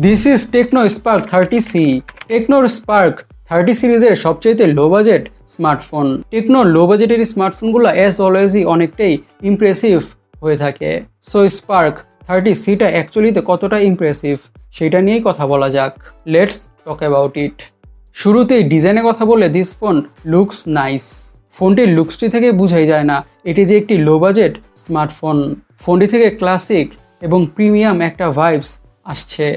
This is Tecno Spark 30C। টেকনোর Spark 30 সিরিজের সবচেয়ে লো বাজেট স্মার্টফোন। টেকনোর লো বাজেটের স্মার্টফোনগুলো অ্যাজ অলওয়েজই অনেকটাই ইমপ্রেসিভ হয়ে থাকে। সো স্পার্ক 30Cটা অ্যাকচুয়ালিতে কতটা ইমপ্রেসিভ সেটা নিয়েই কথা বলা যাক। Let's talk about it. শুরুতেই ডিজাইনের কথা বলে দিস ফোন লুকস নাইস। ফোনটির লুকসটি থেকে বোঝাই যায় না এটি যে একটি লো বাজেট স্মার্টফোন। ফোনটি থেকে ক্লাসিক এবং প্রিমিয়াম একটা ভাইবস আসছে।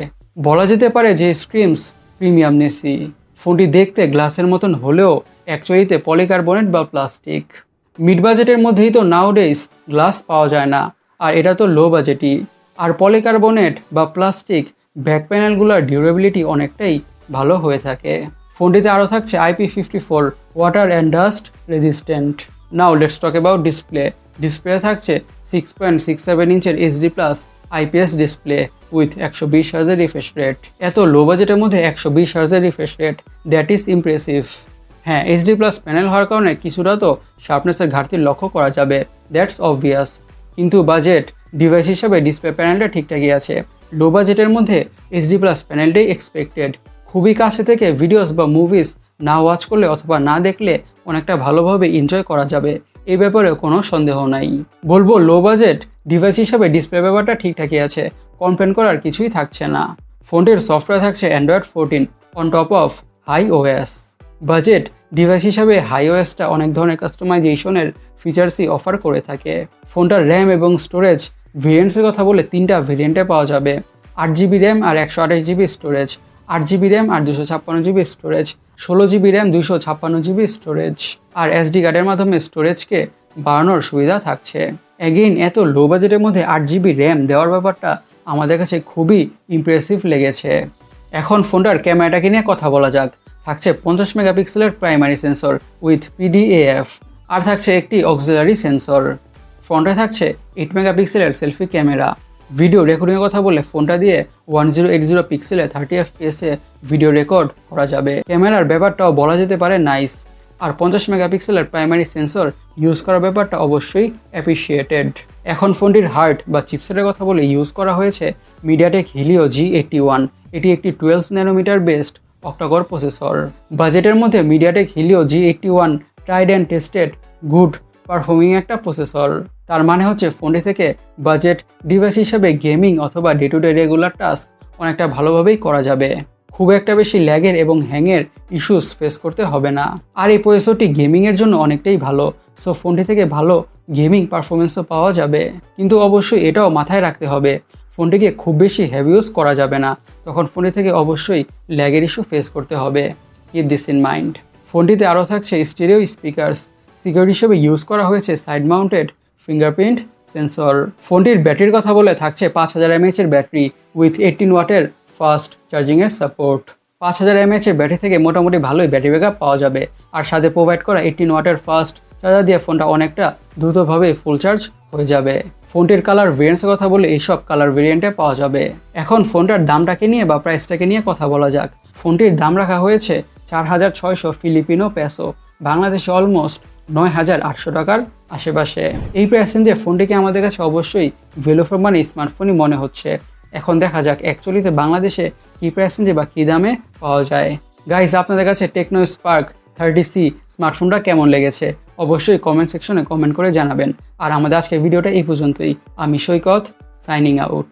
বলা যেতে পারে যে স্ক্রিমস প্রিমিয়ামনেসি। ফোনটি দেখতে গ্লাসের মতন হলেও অ্যাকচুয়ালিতে পলিকার্বনেট বা প্লাস্টিক। মিড বাজেটের মধ্যেই তো নাওডেজ গ্লাস পাওয়া যায় না, আর এটা তো লো বাজেটই। আর পলিকার্বনেট বা প্লাস্টিক ব্যাক প্যানেলগুলোর ডিউরেবিলিটি অনেকটাই ভালো হয়ে থাকে। ফোনটিতে আরও থাকছে IP54 water and dust resistant. Now let's talk about display. Display থাকছে 6.67 ইঞ্চের HD+ IPS ডিসপ্লে উইথ 120 হার্জের রিফ্রেশ রেট। এত লো বাজেটের মধ্যে 120 হার্জের refresh rate, that is impressive. হ্যাঁ, HD+ প্যানেল হওয়ার কারণে কিছুটা তো শার্পনেসের ঘাটতি লক্ষ্য করা যাবে, দ্যাটস অবভিয়াস। কিন্তু বাজেট ডিভাইস হিসাবে ডিসপ্লে প্যানেলটা ঠিকঠাকই আছে। লো বাজেটের মধ্যে HD+ প্যানেলটাই এক্সপেক্টেড। খুবই কাছে থেকে ভিডিওস বা মুভিজ না ওয়াচ করলে অথবা না দেখলে অনেকটা ভালোভাবে এনজয় করা যাবে, এই ব্যাপারে কোনো সন্দেহ নাই। বলবো লো বাজেট ডিভাইস হিসাবে ডিসপ্লে ব্যাপারটা ঠিকঠাকই আছে, কমপ্লেন করার কিছুই থাকছে না। ফোনটির সফটওয়্যার থাকছে Android 14 on top of iOS। Budget device হিসাবে iOSটা অনেক ধরনের কাস্টমাইজেশনের ফিচার্সই অফার করে থাকে। ফোনটার র্যাম এবং স্টোরেজ ভেরিয়েন্টসের কথা বলে 3টা ভেরিয়েন্টে পাওয়া যাবে। 8GB র্যাম আর 128GB স্টোরেজ, 8GB র্যাম আর 256GB storage, 16GB RAM 256GB storage. আর SD কার্ডের মাধ্যমে স্টোরেজকে বাড়ানোর সুবিধা থাকছে। অ্যাগেইন এত লো বাজেটের মধ্যে 8GB র্যাম দেওয়ার ব্যাপারটা আমাদের কাছে খুবই ইমপ্রেসিভ লেগেছে। এখন ফোনটার ক্যামেরাটাকে নিয়ে কথা বলা যাক। থাকছে 50 মেগাপিক্সেলের প্রাইমারি সেন্সর উইথ PDAF, আর থাকছে একটি অক্সিলারি সেন্সর। ফ্রন্টে থাকছে 8 মেগাপিক্সেলের সেলফি ক্যামেরা। ভিডিও রেকর্ডিংয়ের কথা বলে ফোনটা দিয়ে 1080 পিক্সেলে 30 FPS ভিডিও রেকর্ড করা যাবে। ক্যামেরার ব্যাপারটাও বলা যেতে পারে নাইস। আর 50 মেগাপিক্সেলের প্রাইমারি সেন্সর ইউজ করার ব্যাপারটা অবশ্যই অ্যাপ্রিসিয়েটেড। এখন ফোনটির হার্ট বা চিপসেটের কথা বলে ইউজ করা হয়েছে মিডিয়াটেক হিলিও G81। এটি একটি 12 ন্যানোমিটার বেসড অক্টাকোর প্রসেসর। বাজেটের মধ্যে MediaTek Helio G81 tried and tested good performing একটা প্রসেসর। তার মানে হচ্ছে ফোনটি থেকে বাজেট ডিভাইস হিসাবে গেমিং অথবা day to day regular task অনেকটা ভালোভাবেই করা যাবে। খুব একটা বেশি ল্যাগের এবং হ্যাংয়ের ইস্যুস ফেস করতে হবে না। আর এই প্রসেসরটি গেমিংয়ের জন্য অনেকটাই ভালো। সো ফোনটি থেকে ভালো গেমিং পারফরমেন্সও পাওয়া যাবে। কিন্তু অবশ্যই এটাও মাথায় রাখতে হবে ফোনটিকে খুব বেশি হেভি ইউজ করা যাবে না, তখন ফোনটি থেকে অবশ্যই ল্যাগের ইস্যু ফেস করতে হবে। Keep this in mind. ফোনটিতে আরও থাকছে স্টেরিও স্পিকার্স। সিকিউরিটি হিসেবে ইউজ করা হয়েছে সাইড মাউন্টেড ফিঙ্গারপ্রিন্ট সেন্সর। ফোনটির ব্যাটারির কথা বলে থাকছে 5000 mAh ব্যাটারি উইথ 18 ওয়াটের ফাস্ট চার্জিংয়ের সাপোর্ট। 5000 mAh ব্যাটারি থেকে মোটামুটি ভালোই ব্যাটারি ব্যাকআপ পাওয়া যাবে। আর সাথে প্রোভাইড করা 18 ওয়াটের ফাস্ট চার্জার দিয়ে ফোনটা অনেকটা দ্রুতভাবে ফুল চার্জ হয়ে যাবে। ফোনটির কালার ভেরিয়েন্টসের কথা বলে এইসব কালার ভেরিয়েন্টে পাওয়া যাবে। এখন ফোনটার দামটাকে নিয়ে বা প্রাইসটাকে নিয়ে কথা বলা যাক। ফোনটির দাম রাখা হয়েছে 4600 ফিলিপিনো পেসো, বাংলাদেশে অলমোস্ট 9800 টাকার আশেপাশে। এই প্রাইস রেঞ্জে ফোনটিকে আমাদের কাছে অবশ্যই ভ্যালু ফর মানি স্মার্টফোনই মনে হচ্ছে। এখন দেখা যাক অ্যাকচুয়ালিতে বাংলাদেশে কী প্রাইস রেঞ্জে বা কী দামে পাওয়া যায়। গাইজ, আপনাদের কাছে টেকনো স্পার্ক 30C স্মার্টফোনটা কেমন লেগেছে অবশ্যই কমেন্ট সেকশনে কমেন্ট করে জানাবেন। আর আমাদের আজকের ভিডিওটা এই পর্যন্তই। আমি সৈকত, সাইনিং আউট।